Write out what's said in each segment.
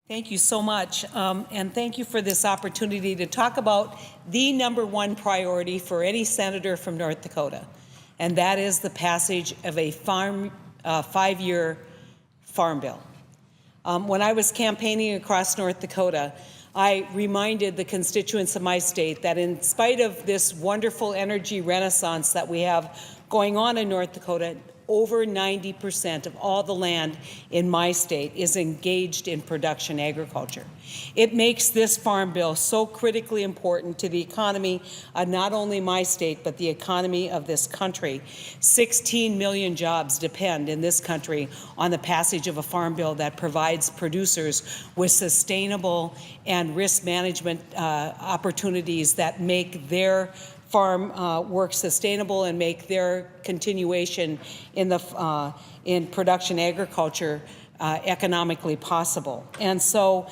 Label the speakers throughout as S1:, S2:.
S1: Thank you so much, and thank you for this opportunity to talk about the #1 priority for any senator from North Dakota, and that is the passage of a 5-year farm bill. When I was campaigning across North Dakota, I reminded the constituents of my state that in spite of this wonderful energy renaissance that we have going on in North Dakota, over 90% of all the land in my state is engaged in production agriculture. It makes this farm bill so critically important to the economy of not only my state, but the economy of this country. 16 million jobs depend in this country on the passage of a farm bill that provides producers with sustainable and risk management opportunities that make their farm work sustainable and make their continuation in production agriculture economically possible. And so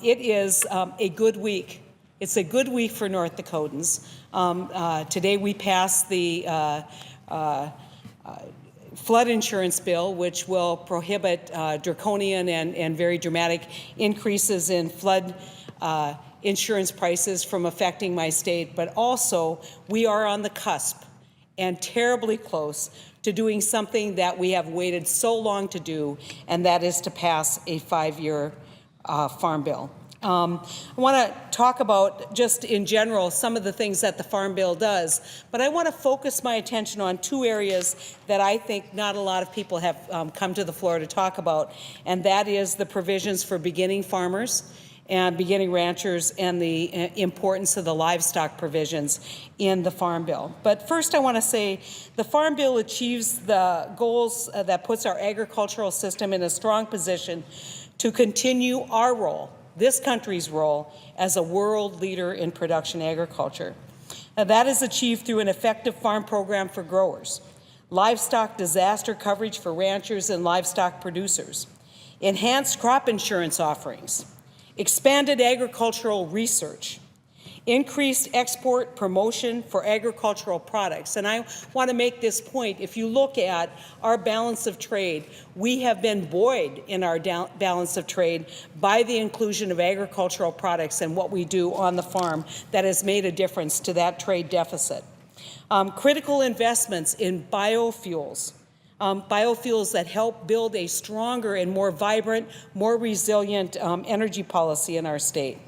S1: it is a good week. It's a good week for North Dakotans. Today we passed the flood insurance bill, which will prohibit draconian and very dramatic increases in flood insurance prices from affecting my state, but also we are on the cusp and terribly close to doing something that we have waited so long to do, and that is to pass a 5-year farm bill. I want to talk about, just in general, some of the things that the Farm Bill does, but I want to focus my attention on 2 areas that I think not a lot of people have come to the floor to talk about, and that is the provisions for beginning farmers and beginning ranchers and the importance of the livestock provisions in the Farm Bill. But first I want to say the Farm Bill achieves the goals that puts our agricultural system in a strong position to continue our role, this country's role, as a world leader in production agriculture. Now, that is achieved through an effective farm program for growers, livestock disaster coverage for ranchers and livestock producers, enhanced crop insurance offerings, expanded agricultural research, increased export promotion for agricultural products. And I want to make this point. If you look at our balance of trade, we have been buoyed in our balance of trade by the inclusion of agricultural products and what we do on the farm that has made a difference to that trade deficit. Critical investments in biofuels. Biofuels that help build a stronger and more vibrant, more resilient energy policy in our state.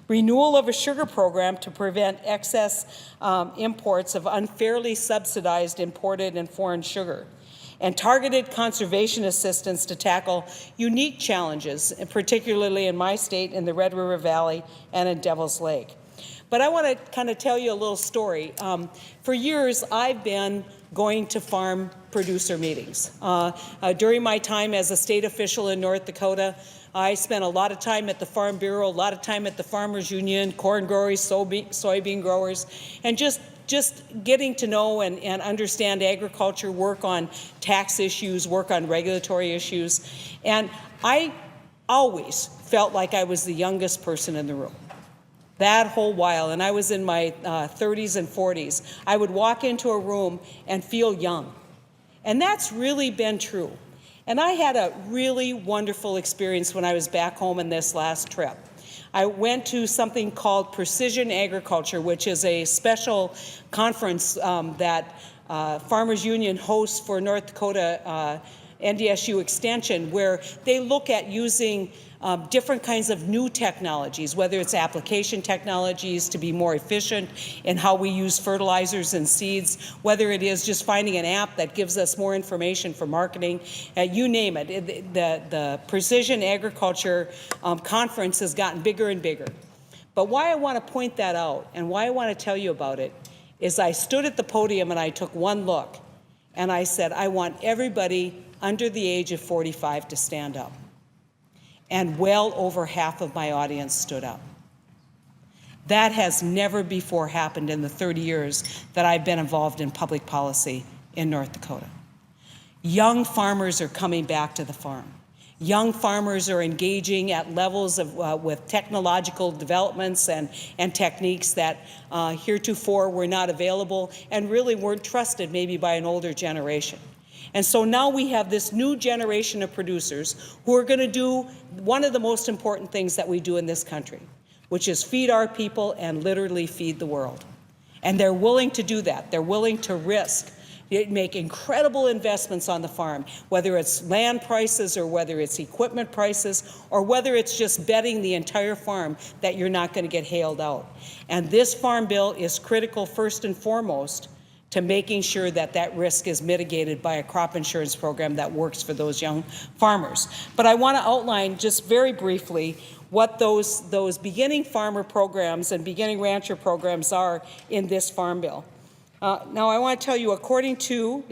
S1: Renewal of a sugar program to prevent excess imports of unfairly subsidized imported and foreign sugar. And targeted conservation assistance to tackle unique challenges, particularly in my state, in the Red River Valley and in Devil's Lake. But I want to kind of tell you a little story. For years, I've been going to farm producer meetings. During my time as a state official in North Dakota, I spent a lot of time at the Farm Bureau, a lot of time at the Farmers Union, corn growers, soybean growers, and just getting to know and understand agriculture, work on tax issues, work on regulatory issues. And I always felt like I was the youngest person in the room. That whole while, and I was in my 30s and 40s, I would walk into a room and feel young. And that's really been true. And I had a really wonderful experience when I was back home in this last trip. I went to something called Precision Agriculture, which is a special conference that Farmers Union hosts for North Dakota NDSU Extension, where they look at using different kinds of new technologies, whether it's application technologies to be more efficient in how we use fertilizers and seeds, whether it is just finding an app that gives us more information for marketing, you name it. The Precision Agriculture Conference has gotten bigger and bigger. But why I want to point that out and why I want to tell you about it is I stood at the podium and I took one look and I said, I want everybody under the age of 45 to stand up. And well over half of my audience stood up. That has never before happened in the 30 years that I've been involved in public policy in North Dakota. Young farmers are coming back to the farm. Young farmers are engaging at levels of, with technological developments and techniques that heretofore were not available and really weren't trusted maybe by an older generation. And so now we have this new generation of producers who are going to do one of the most important things that we do in this country, which is feed our people and literally feed the world. And they're willing to do that. They're willing to risk, make incredible investments on the farm, whether it's land prices or whether it's equipment prices or whether it's just betting the entire farm that you're not going to get hailed out. And this farm bill is critical first and foremost to making sure that that risk is mitigated by a crop insurance program that works for those young farmers. But I want to outline just very briefly what those beginning farmer programs and beginning rancher programs are in this farm bill. Now, I want to tell you, according to,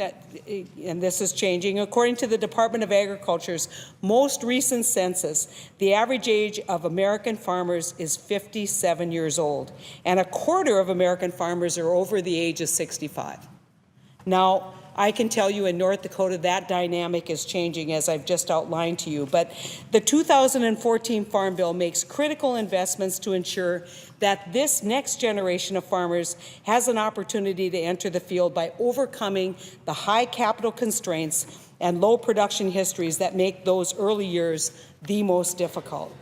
S1: and this is changing, according to the Department of Agriculture's most recent census, the average age of American farmers is 57 years old, and a quarter of American farmers are over the age of 65. Now, I can tell you in North Dakota that dynamic is changing, as I've just outlined to you. But the 2014 Farm Bill makes critical investments to ensure that this next generation of farmers has an opportunity to enter the field by overcoming the high capital constraints and low production histories that make those early years the most difficult.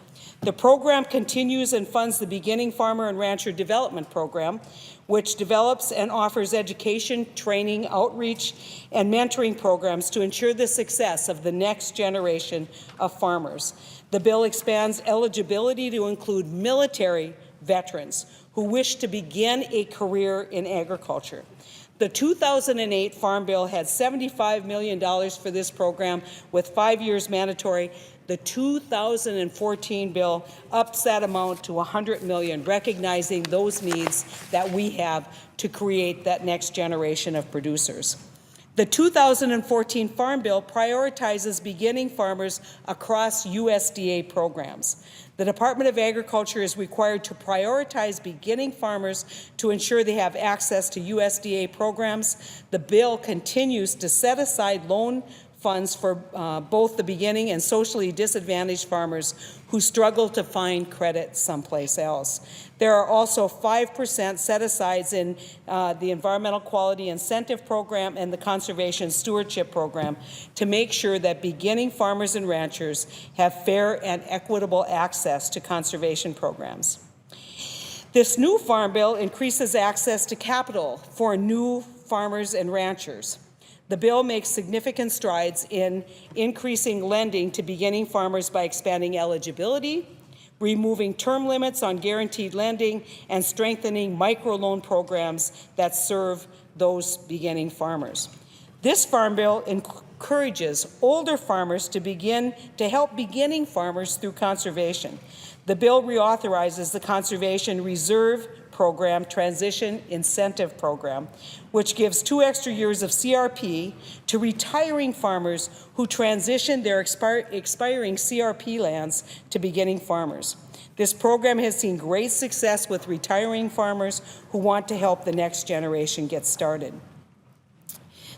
S1: The program continues and funds the Beginning Farmer and Rancher Development Program, which develops and offers education, training, outreach, and mentoring programs to ensure the success of the next generation of farmers. The bill expands eligibility to include military veterans who wish to begin a career in agriculture. The 2008 Farm Bill had $75 million for this program with 5 years mandatory. The 2014 bill ups that amount to $100 million, recognizing those needs that we have to create that next generation of producers. The 2014 Farm Bill prioritizes beginning farmers across USDA programs. The Department of Agriculture is required to prioritize beginning farmers to ensure they have access to USDA programs. The bill continues to set aside loan funds for both the beginning and socially disadvantaged farmers who struggle to find credit someplace else. There are also 5% set-asides in the Environmental Quality Incentive Program and the Conservation Stewardship Program to make sure that beginning farmers and ranchers have fair and equitable access to conservation programs. This new Farm Bill increases access to capital for new farmers and ranchers. The bill makes significant strides in increasing lending to beginning farmers by expanding eligibility, removing term limits on guaranteed lending, and strengthening microloan programs that serve those beginning farmers. This Farm Bill encourages older farmers to help beginning farmers through conservation. The bill reauthorizes the Conservation Reserve Program Transition Incentive Program, which gives 2 extra years of CRP to retiring farmers who transition their expiring CRP lands to beginning farmers. This program has seen great success with retiring farmers who want to help the next generation get started.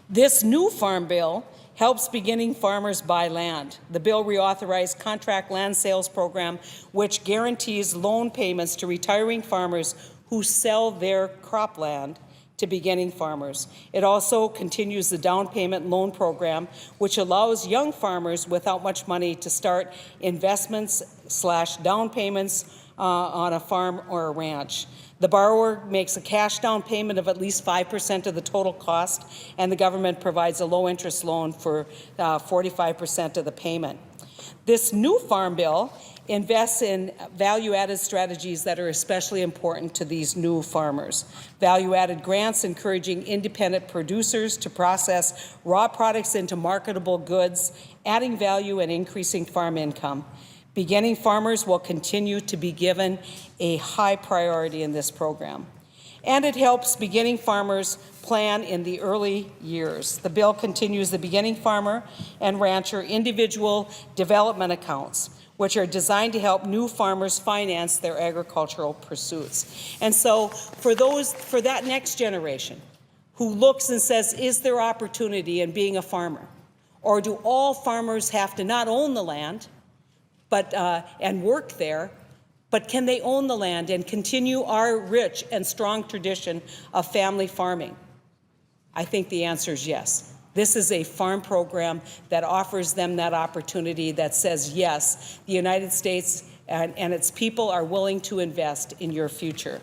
S1: This new Farm Bill helps beginning farmers buy land. The bill reauthorized Contract Land Sales Program, which guarantees loan payments to retiring farmers who sell their cropland to beginning farmers. It also continues the down payment loan program, which allows young farmers without much money to start investments/down payments on a farm or a ranch. The borrower makes a cash down payment of at least 5% of the total cost, and the government provides a low-interest loan for 45% of the payment. This new Farm Bill invests in value-added strategies that are especially important to these new farmers. Value-added grants encouraging independent producers to process raw products into marketable goods, adding value and increasing farm income. Beginning farmers will continue to be given a high priority in this program. And it helps beginning farmers plan in the early years. The bill continues the beginning farmer and rancher individual development accounts, which are designed to help new farmers finance their agricultural pursuits. And so for that next generation who looks and says, is there opportunity in being a farmer? Or do all farmers have to not own the land and work there, but can they own the land and continue our rich and strong tradition of family farming? I think the answer is yes. This is a farm program that offers them that opportunity, that says, yes, the United States and its people are willing to invest in your future.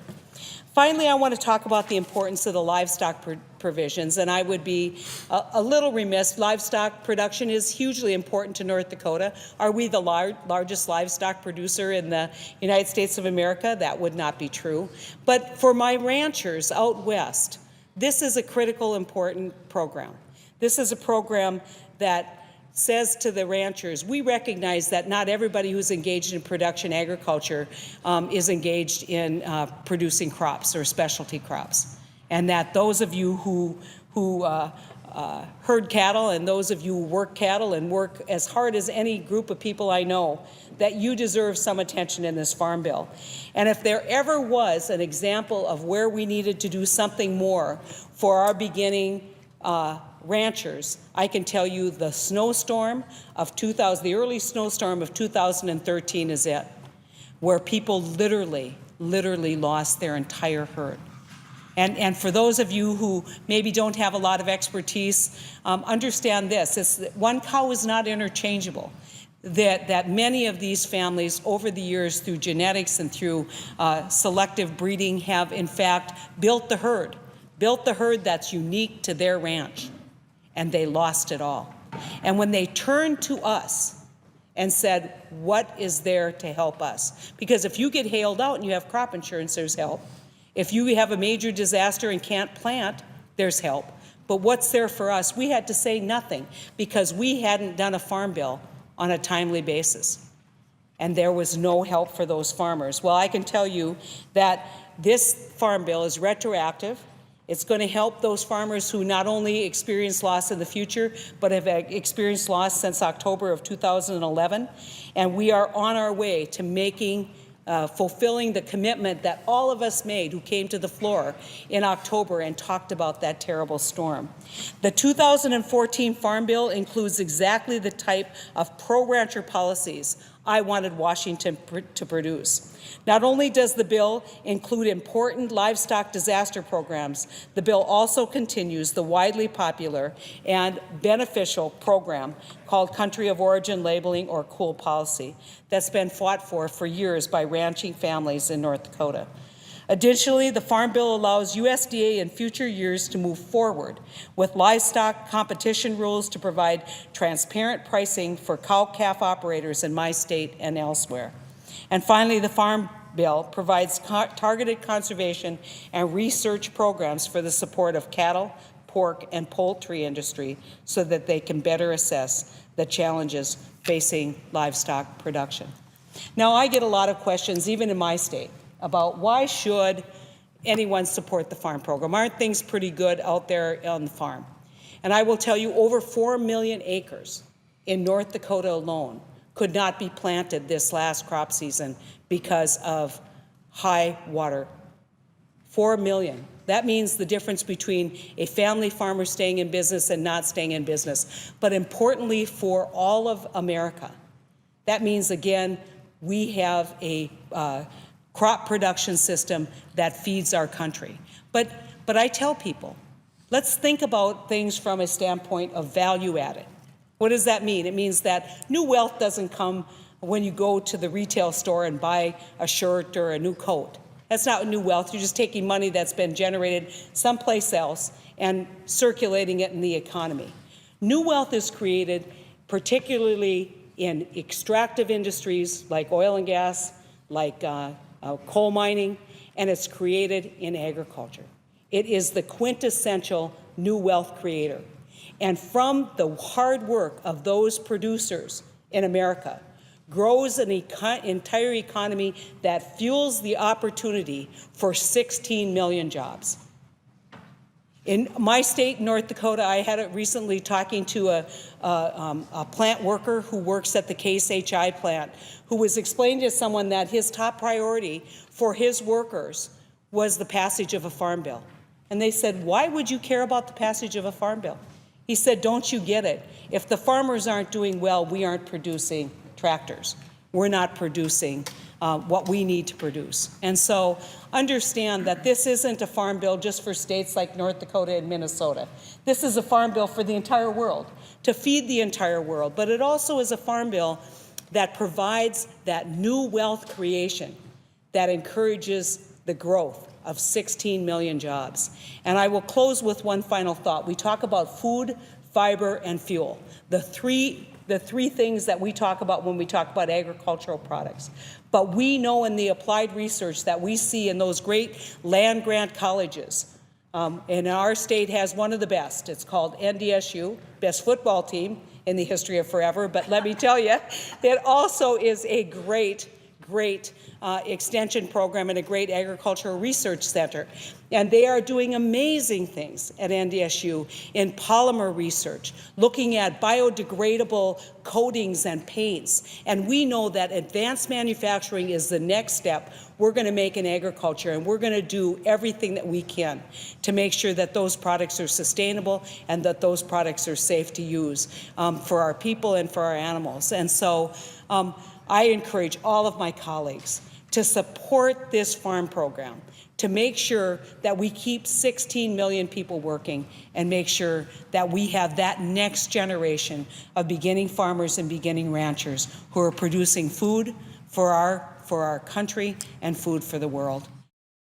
S1: Finally, I want to talk about the importance of the livestock provisions, and I would be a little remiss. Livestock production is hugely important to North Dakota. Are we the largest livestock producer in the United States of America? That would not be true. But for my ranchers out west, this is a critical, important program. This is a program that says to the ranchers, we recognize that not everybody who's engaged in production agriculture is engaged in producing crops or specialty crops, and that those of you who herd cattle and those of you who work cattle and work as hard as any group of people I know, that you deserve some attention in this farm bill. And if there ever was an example of where we needed to do something more for our beginning ranchers, I can tell you the snowstorm of the early snowstorm of 2013 is it, where people literally lost their entire herd. And for those of you who maybe don't have a lot of expertise, understand this: one cow is not interchangeable. That many of these families over the years, through genetics and through selective breeding, have in fact built the herd that's unique to their ranch. And they lost it all. And when they turned to us and said, what is there to help us? Because if you get hailed out and you have crop insurance, there's help. If you have a major disaster and can't plant, there's help. But what's there for us? We had to say nothing because we hadn't done a farm bill on a timely basis. And there was no help for those farmers. Well, I can tell you that this farm bill is retroactive. It's going to help those farmers who not only experience loss in the future, but have experienced loss since October of 2011. And we are on our way to fulfilling the commitment that all of us made who came to the floor in October and talked about that terrible storm. The 2014 Farm Bill includes exactly the type of pro-rancher policies I wanted Washington to produce. Not only does the bill include important livestock disaster programs, the bill also continues the widely popular and beneficial program called Country of Origin Labeling, or COOL policy, that's been fought for years by ranching families in North Dakota. Additionally, the Farm Bill allows USDA in future years to move forward with livestock competition rules to provide transparent pricing for cow-calf operators in my state and elsewhere. And finally, the Farm Bill provides targeted conservation and research programs for the support of cattle, pork, and poultry industry so that they can better assess the challenges facing livestock production. Now, I get a lot of questions, even in my state, about why should anyone support the farm program? Aren't things pretty good out there on the farm? And I will tell you, over 4 million acres in North Dakota alone could not be planted this last crop season because of high water. 4 million. That means the difference between a family farmer staying in business and not staying in business. But importantly for all of America, that means, again, we have a crop production system that feeds our country. But I tell people, let's think about things from a standpoint of value added. What does that mean? It means that new wealth doesn't come when you go to the retail store and buy a shirt or a new coat. That's not new wealth. You're just taking money that's been generated someplace else and circulating it in the economy. New wealth is created particularly in extractive industries like oil and gas, like coal mining, and it's created in agriculture. It is the quintessential new wealth creator. And from the hard work of those producers in America grows an entire economy that fuels the opportunity for 16 million jobs. In my state, North Dakota, I had it recently talking to a plant worker who works at the Case HI plant, who was explaining to someone that his top priority for his workers was the passage of a farm bill. And they said, why would you care about the passage of a farm bill? He said, don't you get it? If the farmers aren't doing well, we aren't producing tractors. we're not producing what we need to produce. And so understand that this isn't a farm bill just for states like North Dakota and Minnesota. This is a farm bill for the entire world, to feed the entire world. But it also is a farm bill that provides that new wealth creation that encourages the growth of 16 million jobs. And I will close with one final thought. We talk about food, fiber, and fuel, the three things that we talk about when we talk about agricultural products. But we know in the applied research that we see in those great land-grant colleges, and our state has one of the best. It's called NDSU, best football team in the history of forever. But let me tell you, it also is a great extension program and a great agricultural research center. And they are doing amazing things at NDSU in polymer research, looking at biodegradable coatings and paints. And we know that advanced manufacturing is the next step we're going to make in agriculture, and we're going to do everything that we can to make sure that those products are sustainable and that those products are safe to use for our people and for our animals. And so I encourage all of my colleagues to support this farm program, to make sure that we keep 16 million people working and make sure that we have that next generation of beginning farmers and beginning ranchers who are producing food for our country and food for the world.